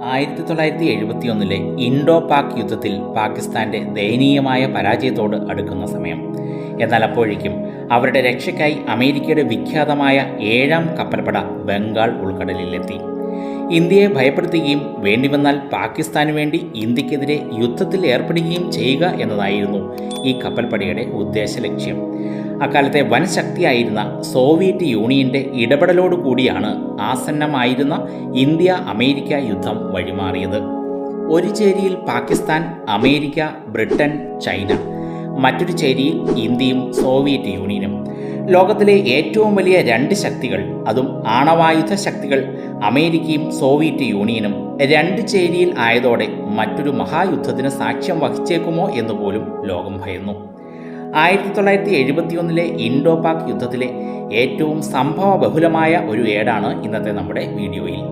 1971 Indo Pak യുദ്ധത്തിൽ പാകിസ്ഥാന്റെ ദയനീയമായ പരാജയത്തോട് അടുക്കുന്ന സമയം. എന്നാൽ അപ്പോഴേക്കും അവരുടെ രക്ഷയ്ക്കായി അമേരിക്കയുടെ വിഖ്യാതമായ 7ാം കപ്പൽപ്പട ബംഗാൾ ഉൾക്കടലിലെത്തി. ഇന്ത്യയെ ഭയപ്പെടുത്തുകയും വേണ്ടിവന്നാൽ പാകിസ്ഥാനു വേണ്ടി ഇന്ത്യക്കെതിരെ യുദ്ധത്തിൽ ഏർപ്പെടുകയും ചെയ്യുക എന്നതായിരുന്നു ഈ കപ്പൽപ്പടയുടെ ഉദ്ദേശ ലക്ഷ്യം. അക്കാലത്തെ വൻ ശക്തിയായിരുന്ന സോവിയറ്റ് യൂണിയന്റെ ഇടപെടലോടുകൂടിയാണ് ആസന്നമായിരുന്ന ഇന്ത്യ അമേരിക്ക യുദ്ധം വഴിമാറിയത്. ഒരു ചേരിയിൽ പാകിസ്ഥാൻ, അമേരിക്ക, ബ്രിട്ടൻ, ചൈന, മറ്റൊരു ചേരിയിൽ ഇന്ത്യയും സോവിയറ്റ് യൂണിയനും. ലോകത്തിലെ ഏറ്റവും വലിയ 2 ശക്തികൾ, അതും ആണവായുധ ശക്തികൾ അമേരിക്കയും സോവിയറ്റ് യൂണിയനും 2 ചേരിയിൽ ആയതോടെ മറ്റൊരു മഹായുദ്ധത്തിന് സാക്ഷ്യം വഹിച്ചേക്കുമോ എന്നുപോലും ലോകം ഭയന്നു. 1971 ഇൻഡോ പാക് യുദ്ധത്തിലെ ഏറ്റവും സംഭവ ബഹുലമായ ഒരു ഏടാണ് ഇന്നത്തെ നമ്മുടെ വീഡിയോയിൽ.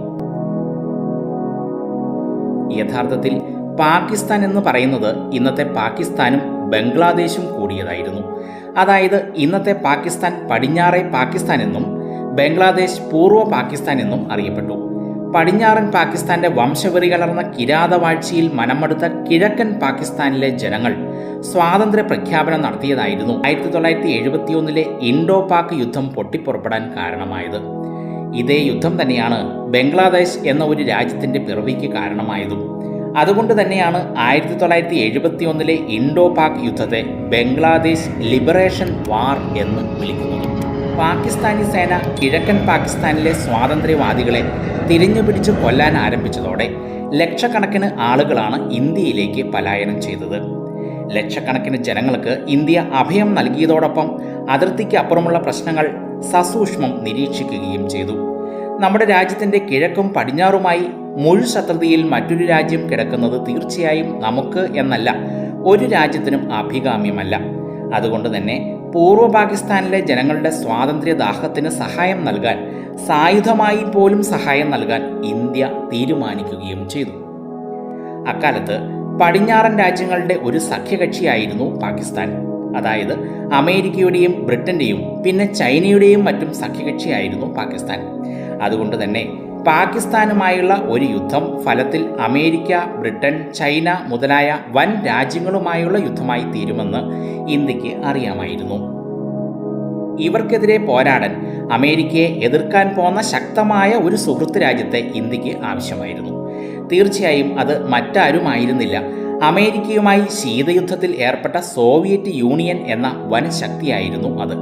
യഥാർത്ഥത്തിൽ പാകിസ്ഥാൻ എന്ന് പറയുന്നത് ഇന്നത്തെ പാകിസ്ഥാനും ബംഗ്ലാദേശും കൂടിയതായിരുന്നു. അതായത് ഇന്നത്തെ പാകിസ്ഥാൻ പടിഞ്ഞാറേ പാകിസ്ഥാൻ എന്നും ബംഗ്ലാദേശ് പൂർവ്വ പാകിസ്ഥാൻ എന്നും അറിയപ്പെട്ടു. പടിഞ്ഞാറൻ പാകിസ്ഥാന്റെ വംശവെറി കലർന്ന കിരാതവാഴ്ചയിൽ മനമെടുത്ത കിഴക്കൻ പാകിസ്ഥാനിലെ ജനങ്ങൾ സ്വാതന്ത്ര്യ പ്രഖ്യാപനം നടത്തിയതായിരുന്നു 1971 ഇൻഡോ പാക് യുദ്ധം പൊട്ടിപ്പുറപ്പെടാൻ കാരണമായത്. ഇതേ യുദ്ധം തന്നെയാണ് ബംഗ്ലാദേശ് എന്ന ഒരു രാജ്യത്തിന്റെ പിറവിക്ക് കാരണമായതും. അതുകൊണ്ട് തന്നെയാണ് 1971 ഇൻഡോ പാക് യുദ്ധത്തെ ബംഗ്ലാദേശ് ലിബറേഷൻ വാർ എന്ന് വിളിക്കുന്നത്. പാകിസ്ഥാനി സേന കിഴക്കൻ പാകിസ്ഥാനിലെ സ്വാതന്ത്ര്യവാദികളെ തിരിഞ്ഞുപിടിച്ച് കൊല്ലാൻ ആരംഭിച്ചതോടെ ലക്ഷക്കണക്കിന് ആളുകളാണ് ഇന്ത്യയിലേക്ക് പലായനം ചെയ്തത്. ലക്ഷക്കണക്കിന് ജനങ്ങൾക്ക് ഇന്ത്യ അഭയം നൽകിയതോടൊപ്പം അതിർത്തിക്ക് അപ്പുറമുള്ള പ്രശ്നങ്ങൾ സസൂക്ഷ്മം നിരീക്ഷിക്കുകയും ചെയ്തു. നമ്മുടെ രാജ്യത്തിൻ്റെ കിഴക്കും പടിഞ്ഞാറുമായി മുഴുശത്രുതയിൽ മറ്റൊരു രാജ്യം കിടക്കുന്നത് തീർച്ചയായും നമുക്ക് എന്നല്ല ഒരു രാജ്യത്തിനും അഭികാമ്യമല്ല. അതുകൊണ്ട് തന്നെ പൂർവ്വ പാകിസ്ഥാനിലെ ജനങ്ങളുടെ സ്വാതന്ത്ര്യദാഹത്തിന് സഹായം നൽകാൻ, സായുധമായി പോലും സഹായം നൽകാൻ ഇന്ത്യ തീരുമാനിക്കുകയും ചെയ്തു. അക്കാലത്ത് പടിഞ്ഞാറൻ രാജ്യങ്ങളുടെ ഒരു സഖ്യകക്ഷിയായിരുന്നു പാകിസ്ഥാൻ. അതായത് അമേരിക്കയുടെയും ബ്രിട്ടന്റെയും പിന്നെ ചൈനയുടെയും മറ്റും സഖ്യകക്ഷിയായിരുന്നു പാകിസ്ഥാൻ. അതുകൊണ്ട് തന്നെ പാകിസ്ഥാനുമായുള്ള ഒരു യുദ്ധം ഫലത്തിൽ അമേരിക്ക, ബ്രിട്ടൻ, ചൈന മുതലായ വൻ രാജ്യങ്ങളുമായുള്ള യുദ്ധമായി തീരുമെന്ന് ഇന്ത്യക്ക് അറിയാമായിരുന്നു. ഇവർക്കെതിരെ പോരാടാൻ അമേരിക്കയെ എതിർക്കാൻ പോന്ന ശക്തമായ ഒരു സുഹൃത്ത് രാജ്യത്തെ ഇന്ത്യക്ക് ആവശ്യമായിരുന്നു. തീർച്ചയായും അത് മറ്റാരുമായിരുന്നില്ല, അമേരിക്കയുമായി ശീതയുദ്ധത്തിൽ ഏർപ്പെട്ട സോവിയറ്റ് യൂണിയൻ എന്ന വൻ ശക്തിയായിരുന്നു അത്.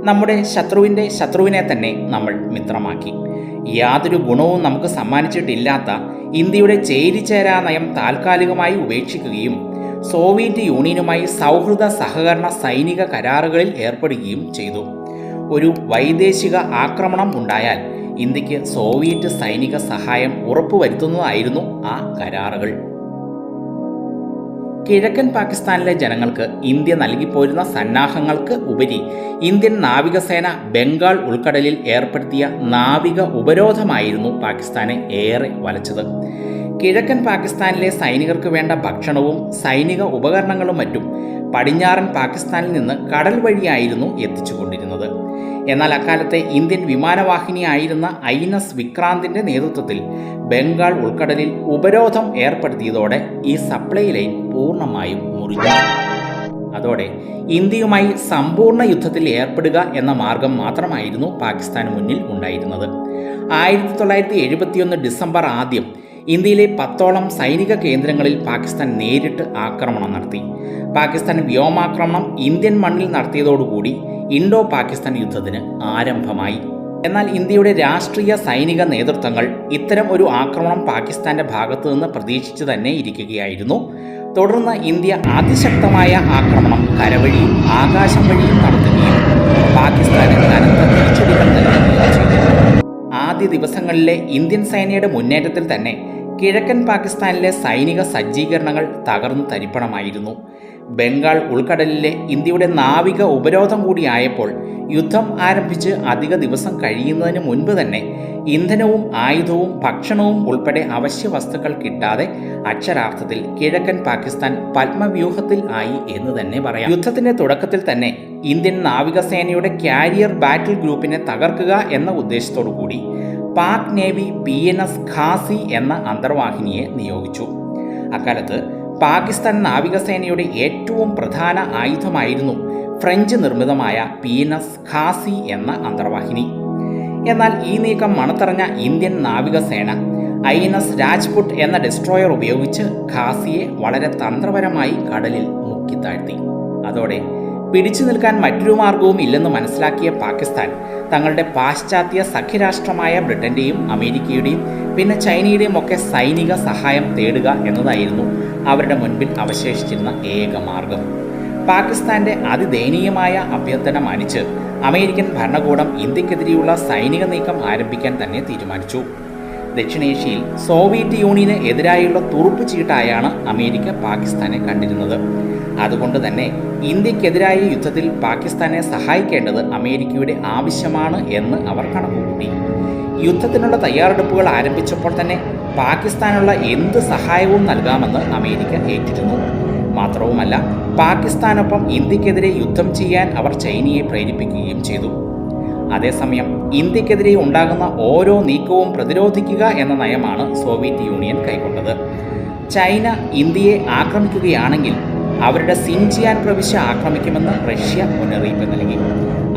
നമ്മുടെ ശത്രുവിൻ്റെ ശത്രുവിനെ തന്നെ നമ്മൾ മിത്രമാക്കി. യാതൊരു ഗുണവും നമുക്ക് സമ്മാനിച്ചിട്ടില്ലാത്ത ഇന്ത്യയുടെ ചേരിചേരാ നയം താൽക്കാലികമായി ഉപേക്ഷിക്കുകയും സോവിയറ്റ് യൂണിയനുമായി സൗഹൃദ സഹകരണ സൈനിക കരാറുകളിൽ ഏർപ്പെടുകയും ചെയ്തു. ഒരു വൈദേശിക ആക്രമണം ഉണ്ടായാൽ ഇന്ത്യക്ക് സോവിയറ്റ് സൈനിക സഹായം ഉറപ്പുവരുത്തുന്നതായിരുന്നു ആ കരാറുകൾ. കിഴക്കൻ പാകിസ്ഥാനിലെ ജനങ്ങൾക്ക് ഇന്ത്യ നൽകിപ്പോരുന്ന സന്നാഹങ്ങൾക്ക് ഉപരി ഇന്ത്യൻ നാവികസേന ബംഗാൾ ഉൾക്കടലിൽ ഏർപ്പെടുത്തിയ നാവിക ഉപരോധമായിരുന്നു പാകിസ്ഥാനെ ഏറെ വലച്ചത്. കിഴക്കൻ പാകിസ്ഥാനിലെ സൈനികർക്ക് വേണ്ട ഭക്ഷണവും സൈനിക ഉപകരണങ്ങളും മറ്റും പടിഞ്ഞാറൻ പാകിസ്ഥാനിൽ നിന്ന് കടൽ വഴിയായിരുന്നു എത്തിച്ചുകൊണ്ടിരുന്നത്. എന്നാൽ അക്കാലത്തെ ഇന്ത്യൻ വിമാനവാഹിനിയായിരുന്ന INS വിക്രാന്തിന്റെ നേതൃത്വത്തിൽ ബംഗാൾ ഉൾക്കടലിൽ ഉപരോധം ഏർപ്പെടുത്തിയതോടെ ഈ സപ്ലൈ ലൈൻ പൂർണ്ണമായും മുറിഞ്ഞു. അതോടെ ഇന്ത്യയുമായി സമ്പൂർണ്ണ യുദ്ധത്തിൽ ഏർപ്പെടുക എന്ന മാർഗം മാത്രമായിരുന്നു പാകിസ്ഥാന് മുന്നിൽ ഉണ്ടായിരുന്നത്. 1971 ഡിസംബർ 1 ഇന്ത്യയിലെ 10ഓളം സൈനിക കേന്ദ്രങ്ങളിൽ പാകിസ്ഥാൻ നേരിട്ട് ആക്രമണം നടത്തി. പാകിസ്ഥാൻ വ്യോമാക്രമണം ഇന്ത്യൻ മണ്ണിൽ നടത്തിയതോടുകൂടി ഇൻഡോ പാകിസ്ഥാൻ യുദ്ധത്തിന് ആരംഭമായി. എന്നാൽ ഇന്ത്യയുടെ രാഷ്ട്രീയ സൈനിക നേതൃത്വങ്ങൾ ഇത്തരം ഒരു ആക്രമണം പാകിസ്ഥാന്റെ ഭാഗത്തു നിന്ന് പ്രതീക്ഷിച്ചു തന്നെ ഇരിക്കുകയായിരുന്നു. തുടർന്ന് ഇന്ത്യ അതിശക്തമായ ആക്രമണം കരവഴിയും ആകാശം വഴിയും നടത്തുകയും പാകിസ്ഥാന് കനത്ത തിരിച്ചടികൾ നൽകുകയും ചെയ്തു. ആദ്യ ദിവസങ്ങളിലെ ഇന്ത്യൻ സേനയുടെ മുന്നേറ്റത്തിൽ തന്നെ കിഴക്കൻ പാകിസ്ഥാനിലെ സൈനിക സജ്ജീകരണങ്ങൾ തകർന്നു തരിപ്പണമായിരുന്നു. ബംഗാൾ ഉൾക്കടലിലെ ഇന്ത്യയുടെ നാവിക ഉപരോധം കൂടിയായപ്പോൾ യുദ്ധം ആരംഭിച്ച് അധിക ദിവസം കഴിയുന്നതിന് മുൻപ് തന്നെ ഇന്ധനവും ആയുധവും ഭക്ഷണവും ഉൾപ്പെടെ അവശ്യ വസ്തുക്കൾ കിട്ടാതെ അക്ഷരാർത്ഥത്തിൽ കിഴക്കൻ പാകിസ്ഥാൻ പത്മവ്യൂഹത്തിൽ ആയി എന്ന് തന്നെ പറയാം. യുദ്ധത്തിന്റെ തുടക്കത്തിൽ തന്നെ ഇന്ത്യൻ നാവികസേനയുടെ കാരിയർ ബാറ്റിൽ ഗ്രൂപ്പിനെ തകർക്കുക എന്ന ഉദ്ദേശത്തോടു കൂടി പാക് നേവി PNS ഖാസി എന്ന അന്തർവാഹിനിയെ നിയോഗിച്ചു. അക്കാലത്ത് പാകിസ്ഥാൻ നാവികസേനയുടെ ഏറ്റവും പ്രധാന ആയുധമായിരുന്നു ഫ്രഞ്ച് നിർമ്മിതമായ PNS ഖാസി എന്ന അന്തർവാഹിനി. എന്നാൽ ഈ നീക്കം മണത്തറിഞ്ഞ ഇന്ത്യൻ നാവികസേന INS രാജ്പുട്ട് എന്ന ഡെസ്ട്രോയർ ഉപയോഗിച്ച് ഖാസിയെ വളരെ തന്ത്രപരമായി കടലിൽ മുക്കിത്താഴ്ത്തി. അതോടെ പിടിച്ചു നിൽക്കാൻ മറ്റൊരു മാർഗവും ഇല്ലെന്ന് മനസ്സിലാക്കിയ പാകിസ്ഥാൻ തങ്ങളുടെ പാശ്ചാത്യ സഖ്യരാഷ്ട്രമായ ബ്രിട്ടന്റെയും അമേരിക്കയുടെയും പിന്നെ ചൈനയുടെയും ഒക്കെ സൈനിക സഹായം തേടുക എന്നതായിരുന്നു അവരുടെ മുൻപിൽ അവശേഷിച്ചിരുന്ന ഏക മാർഗം. പാകിസ്ഥാന്റെ അതിദയനീയമായ അഭ്യർത്ഥന മാനിച്ച് അമേരിക്കൻ ഭരണകൂടം ഇന്ത്യക്കെതിരെയുള്ള സൈനിക നീക്കം ആരംഭിക്കാൻ തന്നെ തീരുമാനിച്ചു. ദക്ഷിണേഷ്യയിൽ സോവിയറ്റ് യൂണിയന് എതിരായുള്ള തുറുപ്പ് ചീട്ടായാണ് അമേരിക്ക പാകിസ്ഥാനെ കണ്ടിരുന്നത്. അതുകൊണ്ട് തന്നെ ഇന്ത്യക്കെതിരായ യുദ്ധത്തിൽ പാകിസ്ഥാനെ സഹായിക്കേണ്ടത് അമേരിക്കയുടെ ആവശ്യമാണ് എന്ന് അവർ കണക്കുകൂട്ടി. യുദ്ധത്തിനുള്ള തയ്യാറെടുപ്പുകൾ ആരംഭിച്ചപ്പോൾ തന്നെ പാകിസ്ഥാനുള്ള എന്ത് സഹായവും നൽകാമെന്ന് അമേരിക്ക ഏറ്റിരുന്നു. മാത്രവുമല്ല, പാകിസ്ഥാനൊപ്പം ഇന്ത്യക്കെതിരെ യുദ്ധം ചെയ്യാൻ അവർ ചൈനയെ പ്രേരിപ്പിക്കുകയും ചെയ്തു. അതേസമയം ഇന്ത്യക്കെതിരെ ഉണ്ടാകുന്ന ഓരോ നീക്കവും പ്രതിരോധിക്കുക എന്ന നയമാണ് സോവിയറ്റ് യൂണിയൻ കൈക്കൊണ്ടത്. ചൈന ഇന്ത്യയെ ആക്രമിക്കുകയാണെങ്കിൽ അവരുടെ സിൻജിയാൻ പ്രവിശ്യ ആക്രമിക്കുമെന്ന് റഷ്യ മുന്നറിയിപ്പ് നൽകി.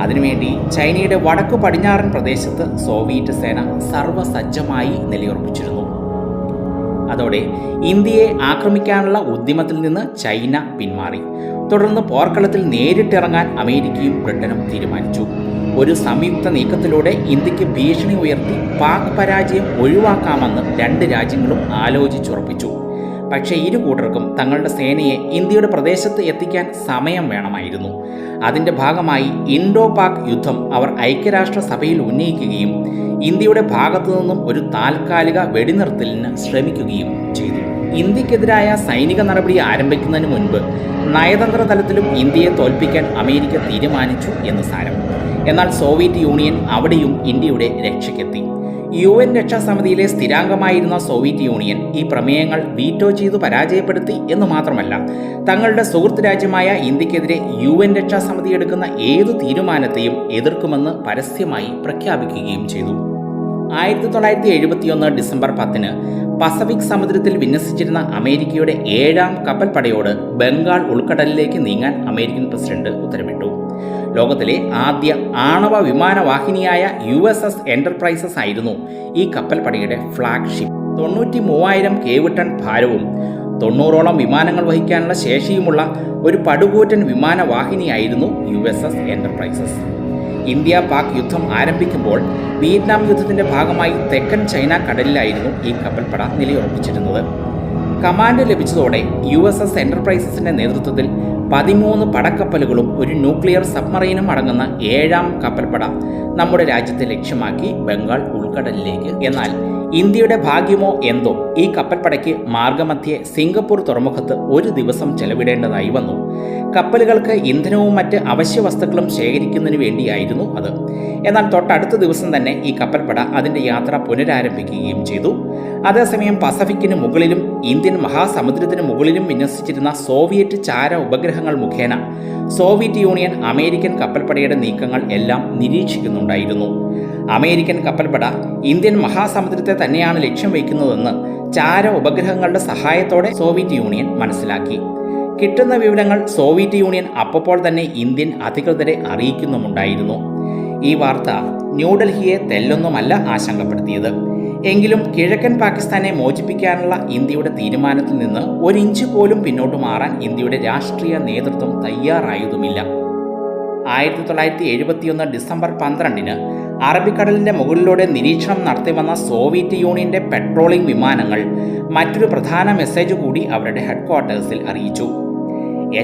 അതിനുവേണ്ടി ചൈനയുടെ വടക്കു പടിഞ്ഞാറൻ പ്രദേശത്ത് സോവിയറ്റ് സേന സർവ്വസജ്ജമായി നിലയുറപ്പിച്ചിരുന്നു. അതോടെ ഇന്ത്യയെ ആക്രമിക്കാനുള്ള ഉദ്യമത്തിൽ നിന്ന് ചൈന പിന്മാറി. തുടർന്ന് പോർക്കളത്തിൽ നേരിട്ടിറങ്ങാൻ അമേരിക്കയും ബ്രിട്ടനും തീരുമാനിച്ചു. ഒരു സംയുക്ത നീക്കത്തിലൂടെ ഇന്ത്യക്ക് ഭീഷണി ഉയർത്തി പാക് പരാജയം ഒഴിവാക്കാമെന്ന് രണ്ട് രാജ്യങ്ങളും ആലോചിച്ചുറപ്പിച്ചു. പക്ഷേ ഇരു കൂട്ടർക്കും തങ്ങളുടെ സേനയെ ഇന്ത്യയുടെ പ്രദേശത്ത് എത്തിക്കാൻ സമയം വേണമായിരുന്നു. അതിൻ്റെ ഭാഗമായി ഇൻഡോ പാക് യുദ്ധം അവർ ഐക്യരാഷ്ട്രസഭയിൽ ഉന്നയിക്കുകയും ഇന്ത്യയുടെ ഭാഗത്തു നിന്നും ഒരു താൽക്കാലിക വെടിനിർത്തലിന് ശ്രമിക്കുകയും ചെയ്തു. ഇന്ത്യക്കെതിരായ സൈനിക നടപടി ആരംഭിക്കുന്നതിന് മുൻപ് നയതന്ത്ര തലത്തിലും ഇന്ത്യയെ തോൽപ്പിക്കാൻ അമേരിക്ക തീരുമാനിച്ചു എന്ന് സാരം. എന്നാൽ സോവിയറ്റ് യൂണിയൻ അവിടെയും ഇന്ത്യയുടെ രക്ഷയ്ക്കെത്തി. UN രക്ഷാസമിതിയിലെ സ്ഥിരാംഗമായിരുന്ന സോവിയറ്റ് യൂണിയൻ ഈ പ്രമേയങ്ങൾ വീറ്റോ ചെയ്തു പരാജയപ്പെടുത്തി എന്ന് മാത്രമല്ല, തങ്ങളുടെ സുഹൃത്ത് രാജ്യമായ ഇന്ത്യക്കെതിരെ UN രക്ഷാസമിതി എടുക്കുന്ന ഏതു തീരുമാനത്തെയും എതിർക്കുമെന്ന് പരസ്യമായി പ്രഖ്യാപിക്കുകയും ചെയ്തു. 1971 ഡിസംബർ 10 പസഫിക് സമുദ്രത്തിൽ വിന്യസിച്ചിരുന്ന അമേരിക്കയുടെ 7ാം കപ്പൽപ്പടയോട് ബംഗാൾ ഉൾക്കടലിലേക്ക് നീങ്ങാൻ അമേരിക്കൻ പ്രസിഡന്റ് ഉത്തരവിട്ടു. ലോകത്തിലെ ആദ്യ ആണവ വിമാനവാഹിനിയായ USS എൻ്റർപ്രൈസസ് ആയിരുന്നു ഈ കപ്പൽപ്പടയുടെ ഫ്ലാഗ്ഷിപ്പ്. 93,000 കേവിട്ടൺ ഭാരവും 90ഓളം വിമാനങ്ങൾ വഹിക്കാനുള്ള ശേഷിയുമുള്ള ഒരു പടുകൂറ്റൻ വിമാനവാഹിനിയായിരുന്നു USS എൻ്റർപ്രൈസസ്. ഇന്ത്യ പാക് യുദ്ധം ആരംഭിക്കുമ്പോൾ വിയറ്റ്നാം യുദ്ധത്തിന്റെ ഭാഗമായി തെക്കൻ ചൈന കടലിലായിരുന്നു ഈ കപ്പൽപ്പട നിലയുറപ്പിച്ചിരുന്നത്. കമാൻഡ് ലഭിച്ചതോടെ USS എൻ്റർപ്രൈസസിന്റെ നേതൃത്വത്തിൽ 13 പടക്കപ്പലുകളും ഒരു ന്യൂക്ലിയർ സബ്മറൈനും അടങ്ങുന്ന 7ാം കപ്പൽപ്പട നമ്മുടെ രാജ്യത്തെ ലക്ഷ്യമാക്കി ബംഗാൾ ഉൾക്കടലിലേക്ക്. എന്നാൽ ഇന്ത്യയുടെ ഭാഗ്യമോ എന്തോ, ഈ കപ്പൽപ്പടയ്ക്ക് മാർഗമധ്യേ സിംഗപ്പൂർ തുറമുഖത്ത് ഒരു ദിവസം ചെലവിടേണ്ടതായി വന്നു. കപ്പലുകൾക്ക് ഇന്ധനവും മറ്റ് അവശ്യ വസ്തുക്കളും ശേഖരിക്കുന്നതിന് വേണ്ടിയായിരുന്നു അത്. എന്നാൽ തൊട്ടടുത്ത ദിവസം തന്നെ ഈ കപ്പൽപ്പട അതിൻ്റെ യാത്ര പുനരാരംഭിക്കുകയും ചെയ്തു. അതേസമയം പസഫിക്കിന് മുകളിലും ഇന്ത്യൻ മഹാസമുദ്രത്തിന് മുകളിലും വിന്യസിച്ചിരുന്ന സോവിയറ്റ് ചാര ഉപഗ്രഹങ്ങൾ മുഖേന സോവിയറ്റ് യൂണിയൻ അമേരിക്കൻ കപ്പൽപ്പടയുടെ നീക്കങ്ങൾ എല്ലാം നിരീക്ഷിക്കുന്നുണ്ടായിരുന്നു. അമേരിക്കൻ കപ്പൽപ്പട ഇന്ത്യൻ മഹാസമുദ്രത്തെ തന്നെയാണ് ലക്ഷ്യം വയ്ക്കുന്നതെന്ന് ചാര ഉപഗ്രഹങ്ങളുടെ സഹായത്തോടെ സോവിയറ്റ് യൂണിയൻ മനസ്സിലാക്കി. കിട്ടുന്ന വിവരങ്ങൾ സോവിയറ്റ് യൂണിയൻ അപ്പോൾ തന്നെ ഇന്ത്യൻ അധികൃതരെ അറിയിക്കുന്നുമുണ്ടായിരുന്നു. ഈ വാർത്ത ന്യൂഡൽഹിയെ തെല്ലൊന്നുമല്ല ആശങ്കപ്പെടുത്തിയത്. എങ്കിലും കിഴക്കൻ പാകിസ്ഥാനെ മോചിപ്പിക്കാനുള്ള ഇന്ത്യയുടെ തീരുമാനത്തിൽ നിന്ന് ഒരിഞ്ച് പോലും പിന്നോട്ട് മാറാൻ ഇന്ത്യയുടെ രാഷ്ട്രീയ നേതൃത്വം തയ്യാറായതുമില്ല. 1971 ഡിസംബർ 12 അറബിക്കടലിന്റെ മുകളിലൂടെ നിരീക്ഷണം നടത്തിവന്ന സോവിയറ്റ് യൂണിയന്റെ പെട്രോളിംഗ് വിമാനങ്ങൾ മറ്റൊരു പ്രധാന മെസ്സേജ് കൂടി അവരുടെ ഹെഡ്ക്വാർട്ടേഴ്സിൽ അറിയിച്ചു.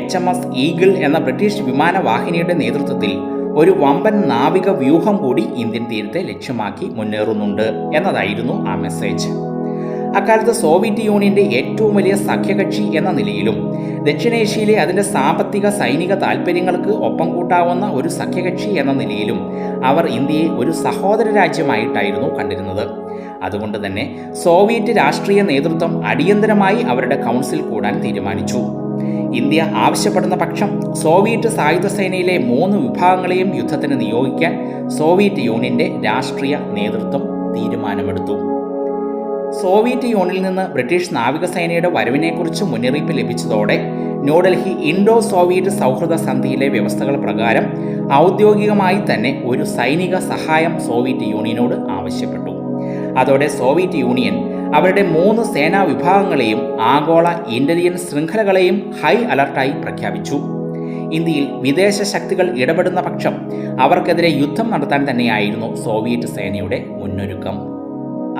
HMS ഈഗിൾ എന്ന ബ്രിട്ടീഷ് വിമാനവാഹിനിയുടെ നേതൃത്വത്തിൽ ഒരു വമ്പൻ നാവിക വ്യൂഹം കൂടി ഇന്ത്യൻ തീരത്തെ ലക്ഷ്യമാക്കി മുന്നേറുന്നുണ്ട് എന്നതായിരുന്നു ആ മെസ്സേജ്. അക്കാലത്ത് സോവിയറ്റ് യൂണിയന്റെ ഏറ്റവും വലിയ സഖ്യകക്ഷി എന്ന നിലയിലും ദക്ഷിണേഷ്യയിലെ അതിൻ്റെ സാമ്പത്തിക സൈനിക താൽപ്പര്യങ്ങൾക്ക് ഒപ്പം കൂട്ടാവുന്ന ഒരു സഖ്യകക്ഷി എന്ന നിലയിലും അവർ ഇന്ത്യയെ ഒരു സഹോദര രാജ്യമായിട്ടായിരുന്നു കണ്ടിരുന്നത്. അതുകൊണ്ട് തന്നെ സോവിയറ്റ് രാഷ്ട്രീയ നേതൃത്വം അടിയന്തരമായി അവരുടെ കൗൺസിൽ കൂടാൻ തീരുമാനിച്ചു. ഇന്ത്യ ആവശ്യപ്പെടുന്ന പക്ഷം സോവിയറ്റ് സായുധ സേനയിലെ 3 വിഭാഗങ്ങളെയും യുദ്ധത്തിന് നിയോഗിക്കാൻ സോവിയറ്റ് യൂണിയന്റെ രാഷ്ട്രീയ നേതൃത്വം തീരുമാനമെടുത്തു. സോവിയറ്റ് യൂണിയനിൽ നിന്ന് ബ്രിട്ടീഷ് നാവികസേനയുടെ വരവിനെക്കുറിച്ച് മുന്നറിയിപ്പ് ലഭിച്ചതോടെ ന്യൂഡൽഹി ഇൻഡോ സോവിയറ്റ് സൗഹൃദ സന്ധിയിലെ വ്യവസ്ഥകൾ പ്രകാരം ഔദ്യോഗികമായി തന്നെ ഒരു സൈനിക സഹായം സോവിയറ്റ് യൂണിയനോട് ആവശ്യപ്പെട്ടു. അതോടെ സോവിയറ്റ് യൂണിയൻ അവരുടെ 3 സേനാ വിഭാഗങ്ങളെയും ആഗോള ഇന്റലിജൻസ് ശൃംഖലകളെയും ഹൈ അലർട്ടായി പ്രഖ്യാപിച്ചു. ഇന്ത്യയിൽ വിദേശ ശക്തികൾ ഇടപെടുന്ന പക്ഷം അവർക്കെതിരെ യുദ്ധം നടത്താൻ തന്നെയായിരുന്നു സോവിയറ്റ് സേനയുടെ മുന്നൊരുക്കം.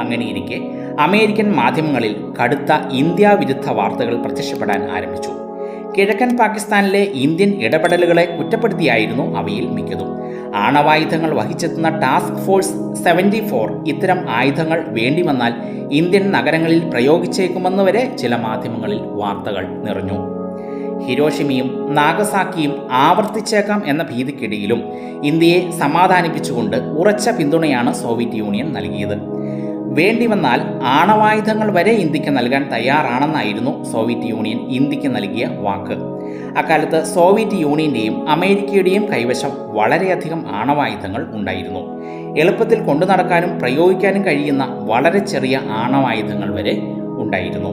അങ്ങനെയിരിക്കെ അമേരിക്കൻ മാധ്യമങ്ങളിൽ കടുത്ത ഇന്ത്യ വിരുദ്ധ വാർത്തകൾ പ്രത്യക്ഷപ്പെടാൻ ആരംഭിച്ചു. കിഴക്കൻ പാകിസ്ഥാനിലെ ഇന്ത്യൻ ഇടപെടലുകളെ കുറ്റപ്പെടുത്തിയായിരുന്നു അവയിൽ മിക്കതും. ആണവായുധങ്ങൾ വഹിച്ചെത്തുന്ന ടാസ്ക് ഫോഴ്സ് 74 ഇത്തരം ആയുധങ്ങൾ വേണ്ടിവന്നാൽ ഇന്ത്യൻ നഗരങ്ങളിൽ പ്രയോഗിച്ചേക്കുമെന്ന് വരെ ചില മാധ്യമങ്ങളിൽ വാർത്തകൾ നിറഞ്ഞു. ഹിരോഷിമയും നാഗസാക്കിയും ആവർത്തിച്ചേക്കാം എന്ന ഭീതിക്കിടയിലും ഇന്ത്യയെ സമാധാനിപ്പിച്ചുകൊണ്ട് ഉറച്ച പിന്തുണയാണ് സോവിയറ്റ് യൂണിയൻ നൽകിയത്. വേണ്ടിവന്നാൽ ആണവായുധങ്ങൾ വരെ ഇന്ത്യക്ക് നൽകാൻ തയ്യാറാണെന്നായിരുന്നു സോവിയറ്റ് യൂണിയൻ ഇന്ത്യക്ക് നൽകിയ വാക്ക്. അക്കാലത്ത് സോവിയറ്റ് യൂണിയന്റെയും അമേരിക്കയുടെയും കൈവശം വളരെയധികം ആണവായുധങ്ങൾ ഉണ്ടായിരുന്നു. എളുപ്പത്തിൽ കൊണ്ടു നടക്കാനും പ്രയോഗിക്കാനും കഴിയുന്ന വളരെ ചെറിയ ആണവായുധങ്ങൾ വരെ ഉണ്ടായിരുന്നു.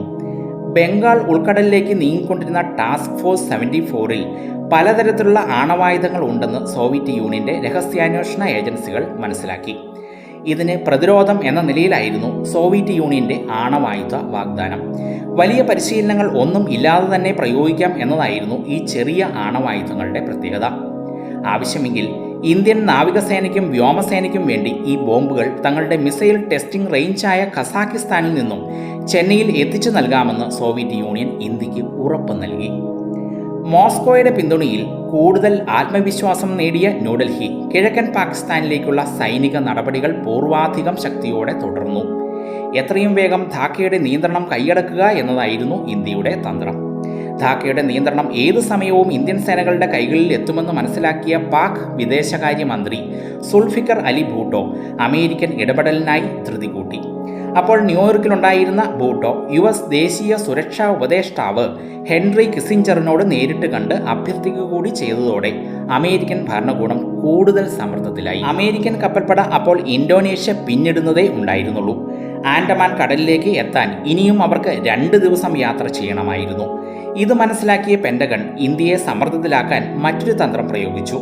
ബംഗാൾ ഉൾക്കടലിലേക്ക് നീങ്ങിക്കൊണ്ടിരുന്ന ടാസ്ക് ഫോഴ്സ് 74-ൽ പലതരത്തിലുള്ള ആണവായുധങ്ങൾ ഉണ്ടെന്ന് സോവിയറ്റ് യൂണിയന്റെ രഹസ്യാന്വേഷണ ഏജൻസികൾ മനസ്സിലാക്കി. ഇതിന് പ്രതിരോധം എന്ന നിലയിലായിരുന്നു സോവിയറ്റ് യൂണിയന്റെ ആണവായുധ വാഗ്ദാനം. വലിയ പരിശീലനങ്ങൾ ഒന്നും ഇല്ലാതെ തന്നെ പ്രയോഗിക്കാം എന്നതായിരുന്നു ഈ ചെറിയ ആണവായുധങ്ങളുടെ പ്രത്യേകത. ആവശ്യമെങ്കിൽ ഇന്ത്യൻ നാവികസേനയ്ക്കും വ്യോമസേനയ്ക്കും വേണ്ടി ഈ ബോംബുകൾ തങ്ങളുടെ മിസൈൽ ടെസ്റ്റിംഗ് റേഞ്ചായ ഖസാക്കിസ്ഥാനിൽ നിന്നും ചെന്നൈയിൽ എത്തിച്ചു നൽകാമെന്ന് സോവിയറ്റ് യൂണിയൻ ഇന്ത്യക്ക് ഉറപ്പ് നൽകി. മോസ്കോയുടെ പിന്തുണയിൽ കൂടുതൽ ആത്മവിശ്വാസം നേടിയ ന്യൂഡൽഹി കിഴക്കൻ പാകിസ്ഥാനിലേക്കുള്ള സൈനിക നടപടികൾ പൂർവാധികം ശക്തിയോടെ തുടർന്നു. എത്രയും വേഗം ധാക്കയുടെ നിയന്ത്രണം കൈയടക്കുക എന്നതായിരുന്നു ഇന്ത്യയുടെ തന്ത്രം. ധാക്കയുടെ നിയന്ത്രണം ഏതു സമയവും ഇന്ത്യൻ സേനകളുടെ കൈകളിൽ എത്തുമെന്ന് മനസ്സിലാക്കിയ പാക് വിദേശകാര്യമന്ത്രി സുൽഫിക്കർ അലി ഭൂട്ടോ അമേരിക്കൻ ഇടപെടലിനായി ധൃതി കൂട്ടി. അപ്പോൾ ന്യൂയോർക്കിലുണ്ടായിരുന്ന ഭൂട്ടോ US ദേശീയ സുരക്ഷാ ഉപദേഷ്ടാവ് ഹെൻറി കിസിഞ്ചറിനോട് നേരിട്ട് കണ്ട് അഭ്യർത്ഥിക്കുക കൂടി ചെയ്തതോടെ അമേരിക്കൻ ഭരണകൂടം കൂടുതൽ സമ്മർദ്ദത്തിലായി. അമേരിക്കൻ കപ്പൽപ്പട അപ്പോൾ ഇന്തോനേഷ്യ പിന്നിടുന്നതേ ഉണ്ടായിരുന്നുള്ളൂ. ആൻഡമാൻ കടലിലേക്ക് എത്താൻ ഇനിയും അവർക്ക് 2 ദിവസം യാത്ര ചെയ്യണമായിരുന്നു. ഇത് മനസ്സിലാക്കിയ പെന്റഗൺ ഇന്ത്യയെ സമ്മർദ്ദത്തിലാക്കാൻ മറ്റൊരു തന്ത്രം പ്രയോഗിച്ചു.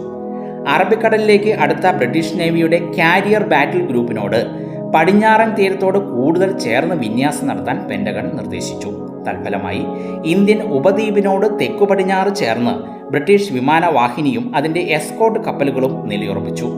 അറബിക്കടലിലേക്ക് അടുത്ത ബ്രിട്ടീഷ് നേവിയുടെ കാരിയർ ബാറ്റിൽ ഗ്രൂപ്പിനോട് പടിഞ്ഞാറൻ തീരത്തോട് കൂടുതൽ ചേർന്ന് വിന്യാസം നടത്താൻ പെന്റഗൺ നിർദ്ദേശിച്ചു. തൽഫലമായി ഇന്ത്യൻ ഉപദ്വീപിനോട് തെക്കു പടിഞ്ഞാറ് ചേർന്ന് ബ്രിട്ടീഷ് വിമാനവാഹിനിയും അതിൻ്റെ എസ്കോർട്ട് കപ്പലുകളും നിലയുറപ്പിച്ചു.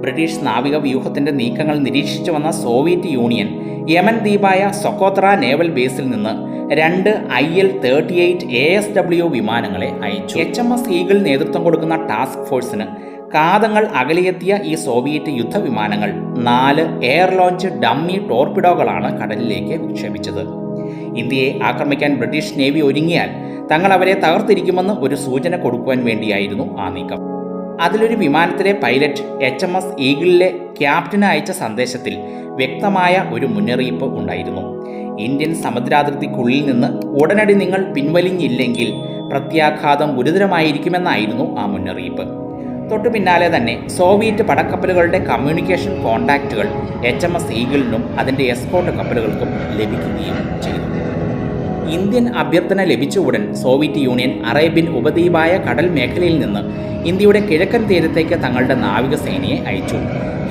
ബ്രിട്ടീഷ് നാവിക വ്യൂഹത്തിന്റെ നീക്കങ്ങൾ നിരീക്ഷിച്ചു വന്ന സോവിയറ്റ് യൂണിയൻ യമൻ ദ്വീപായ സൊക്കോത്ര നേവൽ ബേസിൽ നിന്ന് 2 IL-38 ASW വിമാനങ്ങളെ അയച്ചു. HMS ഈഗിൾ നേതൃത്വം കൊടുക്കുന്ന ടാസ്ക് ഫോഴ്സിന് കാതങ്ങൾ അകലെയെത്തിയ ഈ സോവിയറ്റ് യുദ്ധവിമാനങ്ങൾ 4 എയർ ലോഞ്ച് ഡമ്മി ടോർപിഡോകളാണ് കടലിലേക്ക് വിക്ഷേപിച്ചത്. ഇന്ത്യയെ ആക്രമിക്കാൻ ബ്രിട്ടീഷ് നേവി ഒരുങ്ങിയാൽ തങ്ങൾ അവരെ തകർത്തിരിക്കുമെന്ന് ഒരു സൂചന കൊടുക്കുവാൻ വേണ്ടിയായിരുന്നു ആ നീക്കം. അതിലൊരു വിമാനത്തിലെ പൈലറ്റ് HMS ഈഗിളിലെ ക്യാപ്റ്റന് അയച്ച സന്ദേശത്തിൽ വ്യക്തമായ ഒരു മുന്നറിയിപ്പ് ഉണ്ടായിരുന്നു. ഇന്ത്യൻ സമുദ്രാതിർത്തിക്കുള്ളിൽ നിന്ന് ഉടനടി നിങ്ങൾ പിൻവലിഞ്ഞില്ലെങ്കിൽ പ്രത്യാഘാതം ഗുരുതരമായിരിക്കുമെന്നായിരുന്നു ആ മുന്നറിയിപ്പ്. തൊട്ടു പിന്നാലെ തന്നെ സോവിയറ്റ് പടക്കപ്പലുകളുടെ കമ്മ്യൂണിക്കേഷൻ കോൺടാക്റ്റുകൾ HMS ഈഗിളിനും അതിൻ്റെ എസ്കോർട്ട് കപ്പലുകൾക്കും ലഭിക്കുകയും ചെയ്തു. ഇന്ത്യൻ അഭ്യർത്ഥന ലഭിച്ച ഉടൻ സോവിയറ്റ് യൂണിയൻ അറേബ്യൻ ഉപദ്വീപായ കടൽ മേഖലയിൽ നിന്ന് ഇന്ത്യയുടെ കിഴക്കൻ തീരത്തേക്ക് തങ്ങളുടെ നാവികസേനയെ അയച്ചു.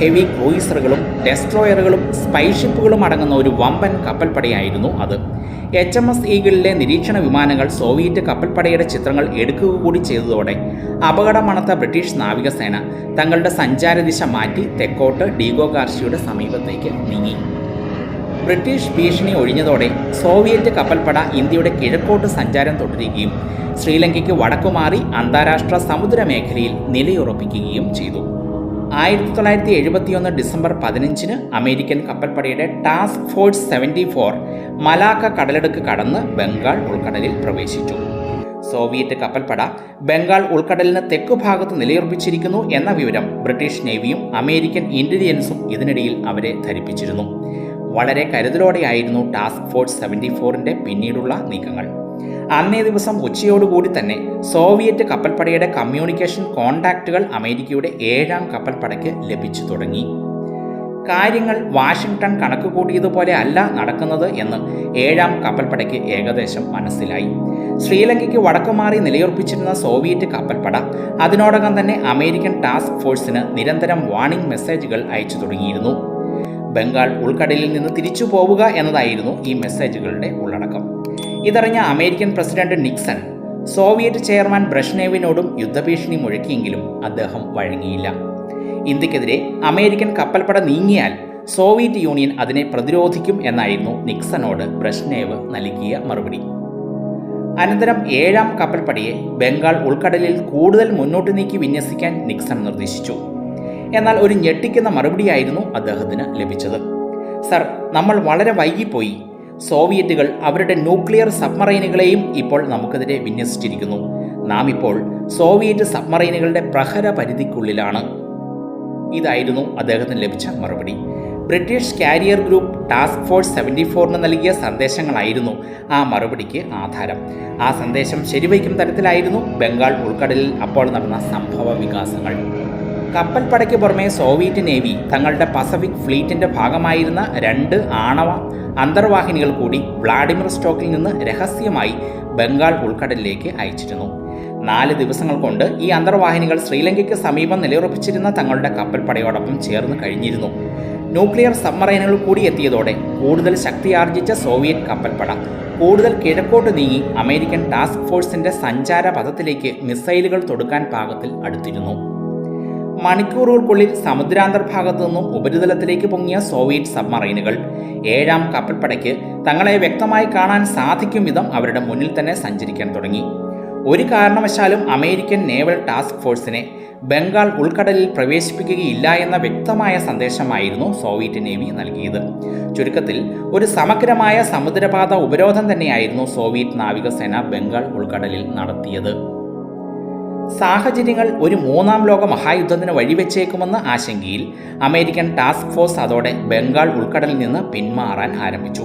ഹെവി ക്രൂയിസറുകളും ഡെസ്ട്രോയറുകളും സ്പൈഷിപ്പുകളും അടങ്ങുന്ന ഒരു വമ്പൻ കപ്പൽപ്പടയായിരുന്നു അത്. HMS ഈഗിളിലെ നിരീക്ഷണ വിമാനങ്ങൾ സോവിയറ്റ് കപ്പൽപ്പടയുടെ ചിത്രങ്ങൾ എടുക്കുക കൂടി ചെയ്തതോടെ അപകടമണത്ത ബ്രിട്ടീഷ് നാവികസേന തങ്ങളുടെ സഞ്ചാരദിശ മാറ്റി തെക്കോട്ട് ഡീഗോ ഗാർഷിയുടെ സമീപത്തേക്ക് നീങ്ങി. ബ്രിട്ടീഷ് ഭീഷണി ഒഴിഞ്ഞതോടെ സോവിയറ്റ് കപ്പൽപ്പട ഇന്ത്യയുടെ കിഴക്കോട്ട് സഞ്ചാരം തുടരുകയും ശ്രീലങ്കയ്ക്ക് വടക്കുമാറി അന്താരാഷ്ട്ര സമുദ്ര മേഖലയിൽ നിലയുറപ്പിക്കുകയും ചെയ്തു. 1971 ഡിസംബർ 15 അമേരിക്കൻ കപ്പൽപ്പടയുടെ ടാസ്ക് ഫോഴ്സ് 74 മലാക്ക കടലെടുക്ക് കടന്ന് ബംഗാൾ ഉൾക്കടലിൽ പ്രവേശിച്ചു. സോവിയറ്റ് കപ്പൽപ്പട ബംഗാൾ ഉൾക്കടലിന് തെക്കുഭാഗത്ത് നിലയുറപ്പിച്ചിരിക്കുന്നു എന്ന വിവരം ബ്രിട്ടീഷ് നേവിയും അമേരിക്കൻ ഇന്റലിജൻസും ഇതിനിടയിൽ അവരെ ധരിപ്പിച്ചിരുന്നു. വളരെ കരുതലോടെയായിരുന്നു ടാസ്ക് ഫോഴ്സ് 74ന്റെ പിന്നീടുള്ള നീക്കങ്ങൾ. അന്നേ ദിവസം ഉച്ചയോടുകൂടി തന്നെ സോവിയറ്റ് കപ്പൽപ്പടയുടെ കമ്മ്യൂണിക്കേഷൻ കോൺടാക്റ്റുകൾ അമേരിക്കയുടെ 7ാം കപ്പൽപ്പടയ്ക്ക് ലഭിച്ചു തുടങ്ങി. കാര്യങ്ങൾ വാഷിംഗ്ടൺ കണക്കുകൂട്ടിയതുപോലെ അല്ല നടക്കുന്നത് എന്ന് 7ാം കപ്പൽപ്പടയ്ക്ക് ഏകദേശം മനസ്സിലായി. ശ്രീലങ്കയ്ക്ക് വടക്കുമാറി നിലയുറപ്പിച്ചിരുന്ന സോവിയറ്റ് കപ്പൽപ്പട അതിനോടകം തന്നെ അമേരിക്കൻ ടാസ്ക് ഫോഴ്സിന് നിരന്തരം വാർണിംഗ് മെസ്സേജുകൾ അയച്ചു തുടങ്ങിയിരുന്നു. ബംഗാൾ ഉൾക്കടലിൽ നിന്ന് തിരിച്ചു പോവുക എന്നതായിരുന്നു ഈ മെസ്സേജുകളുടെ ഉള്ളടക്കം. ഇതറിഞ്ഞ American president Nixon Soviet chairman ബ്രഷ്നേവിനോടും യുദ്ധഭീഷണി മുഴക്കിയെങ്കിലും അദ്ദേഹം വഴങ്ങിയില്ല. ഇന്ത്യക്കെതിരെ അമേരിക്കൻ കപ്പൽപ്പട നീങ്ങിയാൽ സോവിയറ്റ് യൂണിയൻ അതിനെ പ്രതിരോധിക്കും എന്നായിരുന്നു നിക്സണോട് ബ്രഷ്നേവ് നൽകിയ മറുപടി. അനന്തരം 7ാം കപ്പൽപ്പടയെ ബംഗാൾ ഉൾക്കടലിൽ കൂടുതൽ മുന്നോട്ട് നീക്കി വിന്യസിക്കാൻ നിക്സൺ നിർദ്ദേശിച്ചു. എന്നാൽ ഒരു ഞെട്ടിക്കുന്ന മറുപടിയായിരുന്നു അദ്ദേഹത്തിന് ലഭിച്ചത്. സർ, നമ്മൾ വളരെ വൈകിപ്പോയി. സോവിയറ്റുകൾ അവരുടെ ന്യൂക്ലിയർ സബ്മറൈനുകളെയും ഇപ്പോൾ നമുക്കെതിരെ വിന്യസിച്ചിരിക്കുന്നു. നാം ഇപ്പോൾ സോവിയറ്റ് സബ്മറൈനുകളുടെ പ്രഹര പരിധിക്കുള്ളിലാണ്. ഇതായിരുന്നു അദ്ദേഹത്തിന് ലഭിച്ച മറുപടി. British carrier group task force 74 നൽകിയ സന്ദേശങ്ങളായിരുന്നു ആ മറുപടിക്ക് ആധാരം. ആ സന്ദേശം ശരിവയ്ക്കും തരത്തിലായിരുന്നു ബംഗാൾ ഉൾക്കടലിൽ അപ്പോൾ നടന്ന സംഭവ വികാസങ്ങൾ. കപ്പൽപ്പടയ്ക്ക് പുറമെ സോവിയറ്റ് നേവി തങ്ങളുടെ പസഫിക് ഫ്ലീറ്റിന്റെ ഭാഗമായിരുന്ന 2 ആണവ അന്തർവാഹിനികൾ കൂടി വ്ളാഡിമിർസ്റ്റോക്കിൽ നിന്ന് രഹസ്യമായി ബംഗാൾ ഉൾക്കടലിലേക്ക് അയച്ചിരുന്നു. 4 ദിവസങ്ങൾ കൊണ്ട് ഈ അന്തർവാഹിനികൾ ശ്രീലങ്കയ്ക്ക് സമീപം നിലയുറപ്പിച്ചിരുന്ന തങ്ങളുടെ കപ്പൽപ്പടയോടൊപ്പം ചേർന്ന് കഴിഞ്ഞിരുന്നു. ന്യൂക്ലിയർ സബ്മറൈനുകൾ കൂടി എത്തിയതോടെ കൂടുതൽ ശക്തിയാർജിച്ച സോവിയറ്റ് കപ്പൽപ്പട കൂടുതൽ കിഴക്കോട്ട് നീങ്ങി അമേരിക്കൻ ടാസ്ക് ഫോഴ്സിന്റെ സഞ്ചാര പഥത്തിലേക്ക് മിസൈലുകൾ തൊടുക്കാൻ പാകത്തിൽ അടുത്തിരുന്നു. മണിക്കൂറുകൾക്കുള്ളിൽ സമുദ്രാന്തർഭാഗത്തു നിന്നും ഉപരിതലത്തിലേക്ക് പൊങ്ങിയ സോവിയറ്റ് സബ്മറൈനുകൾ 7ാം കപ്പൽപ്പടയ്ക്ക് തങ്ങളെ വ്യക്തമായി കാണാൻ സാധിക്കും വിധം അവരുടെ മുന്നിൽ തന്നെ സഞ്ചരിക്കാൻ തുടങ്ങി. ഒരു കാരണവശാലും അമേരിക്കൻ നേവൽ ടാസ്ക് ഫോഴ്സിനെ ബംഗാൾ ഉൾക്കടലിൽ പ്രവേശിപ്പിക്കുകയില്ല എന്ന വ്യക്തമായ സന്ദേശമായിരുന്നു സോവിയറ്റ് നേവി നൽകിയത്. ചുരുക്കത്തിൽ ഒരു സമഗ്രമായ സമുദ്രപാത ഉപരോധം തന്നെയായിരുന്നു സോവിയറ്റ് നാവികസേന ബംഗാൾ ഉൾക്കടലിൽ നടത്തിയത്. സാഹചര്യങ്ങൾ ഒരു 3ാം ലോക മഹായുദ്ധത്തിന് വഴിവെച്ചേക്കുമെന്ന ആശങ്കയിൽ അമേരിക്കൻ ടാസ്ക് ഫോഴ്സ് അതോടെ ബംഗാൾ ഉൾക്കടലിൽ നിന്ന് പിന്മാറാൻ ആരംഭിച്ചു.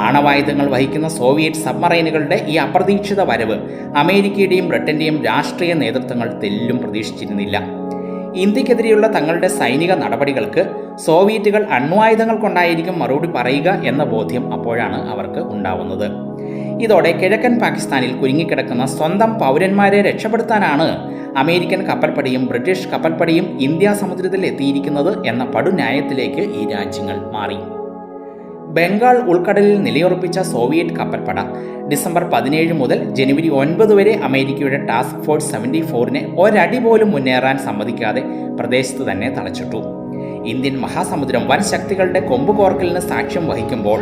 ആണവായുധങ്ങൾ വഹിക്കുന്ന സോവിയറ്റ് സബ്മറൈനുകളുടെ ഈ അപ്രതീക്ഷിത വരവ് അമേരിക്കയുടെയും ബ്രിട്ടന്റെയും രാഷ്ട്രീയ നേതൃത്വങ്ങൾ തെല്ലും പ്രതീക്ഷിച്ചിരുന്നില്ല. ഇന്ത്യക്കെതിരെയുള്ള തങ്ങളുടെ സൈനിക നടപടികൾക്ക് സോവിയറ്റുകൾ അണ്വായുധങ്ങൾ കൊണ്ടായിരിക്കും മറുപടി പറയുക എന്ന ബോധ്യം അപ്പോഴാണ് അവർക്ക് ഉണ്ടാവുന്നത്. ഇതോടെ കിഴക്കൻ പാകിസ്ഥാനിൽ കുരുങ്ങിക്കിടക്കുന്ന സ്വന്തം പൗരന്മാരെ രക്ഷപ്പെടുത്താനാണ് അമേരിക്കൻ കപ്പൽപ്പടയും ബ്രിട്ടീഷ് കപ്പൽപ്പടയും ഇന്ത്യാ സമുദ്രത്തിൽ എത്തിയിരിക്കുന്നത് എന്ന പടുന്യായത്തിലേക്ക് ഈ രാജ്യങ്ങൾ മാറി. ബംഗാൾ ഉൾക്കടലിൽ നിലയുറപ്പിച്ച സോവിയറ്റ് കപ്പൽപ്പട ഡിസംബർ 17 മുതൽ ജനുവരി 9 വരെ അമേരിക്കയുടെ ടാസ്ക് ഫോഴ്സ് 74നെ ഒരടി പോലും മുന്നേറാൻ സമ്മതിക്കാതെ പ്രദേശത്ത് തന്നെ തളച്ചിട്ടു. ഇന്ത്യൻ മഹാസമുദ്രം വൻ ശക്തികളുടെ കൊമ്പുകോർക്കലിന് സാക്ഷ്യം വഹിക്കുമ്പോൾ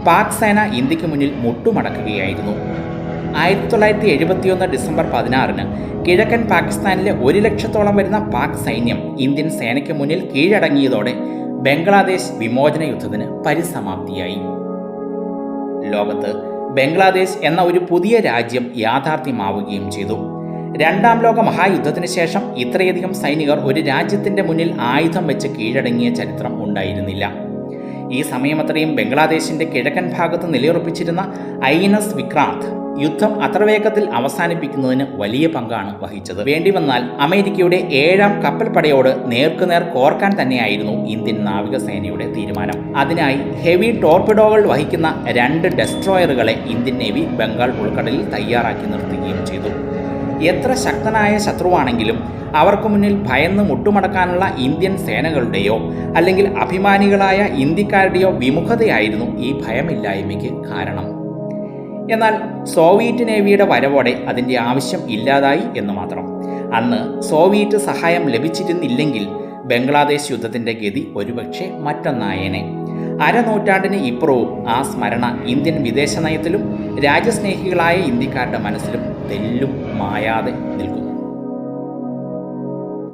പാക് സേന ഇന്ത്യക്ക് മുന്നിൽ മുട്ടുമടക്കുകയായിരുന്നു. 1971 ഡിസംബർ 16 കിഴക്കൻ പാകിസ്ഥാനിലെ 1 ലക്ഷത്തോളം വരുന്ന പാക് സൈന്യം ഇന്ത്യൻ സേനയ്ക്ക് മുന്നിൽ കീഴടങ്ങിയതോടെ ബംഗ്ലാദേശ് വിമോചന യുദ്ധത്തിന് പരിസമാപ്തിയായി. ലോകത്ത് ബംഗ്ലാദേശ് എന്ന ഒരു പുതിയ രാജ്യം യാഥാർത്ഥ്യമാവുകയും ചെയ്തു. 2ാം ലോക മഹായുദ്ധത്തിന് ശേഷം ഇത്രയധികം സൈനികർ ഒരു രാജ്യത്തിന്റെ മുന്നിൽ ആയുധം വെച്ച് കീഴടങ്ങിയ ചരിത്രം ഉണ്ടായിരുന്നില്ല. ഈ സമയമത്രയും ബംഗ്ലാദേശിന്റെ കിഴക്കൻ ഭാഗത്ത് നിലയുറപ്പിച്ചിരുന്ന INS വിക്രാന്ത് യുദ്ധം അത്ര വേഗത്തിൽ അവസാനിപ്പിക്കുന്നതിന് വലിയ പങ്കാണ് വഹിച്ചത്. വേണ്ടിവന്നാൽ അമേരിക്കയുടെ 7ാം കപ്പൽപ്പടയോട് നേർക്കുനേർ കോർക്കാൻ തന്നെയായിരുന്നു ഇന്ത്യൻ നാവികസേനയുടെ തീരുമാനം. അതിനായി ഹെവി ടോർപിഡോകൾ വഹിക്കുന്ന 2 ഡെസ്ട്രോയറുകളെ ഇന്ത്യൻ നേവി ബംഗാൾ ഉൾക്കടലിൽ തയ്യാറാക്കി നിർത്തുകയും ചെയ്തു. എത്ര ശക്തനായ ശത്രുവാണെങ്കിലും അവർക്ക് മുന്നിൽ ഭയന്ന് മുട്ടുമടക്കാനുള്ള ഇന്ത്യൻ സേനകളുടെയോ അല്ലെങ്കിൽ അഭിമാനികളായ ഇന്ത്യക്കാരുടെയോ വിമുഖതയായിരുന്നു ഈ ഭയമില്ലായ്മയ്ക്ക് കാരണം. എന്നാൽ സോവിയറ്റ് നേവിയുടെ വരവോടെ അതിൻ്റെ ആവശ്യം ഇല്ലാതായി എന്ന് മാത്രം. അന്ന് സോവിയറ്റ് സഹായം ലഭിച്ചിരുന്നില്ലെങ്കിൽ ബംഗ്ലാദേശ് യുദ്ധത്തിൻ്റെ ഗതി ഒരുപക്ഷെ മറ്റൊന്നായേനെ. അരനൂറ്റാണ്ടിന് ഇപ്പുറവും ആ സ്മരണ ഇന്ത്യൻ വിദേശ നയത്തിലും രാജ്യസ്നേഹികളായ ഇന്ത്യക്കാരുടെ മനസ്സിലും തെല്ലും മായാതെ നിൽക്കുന്നു.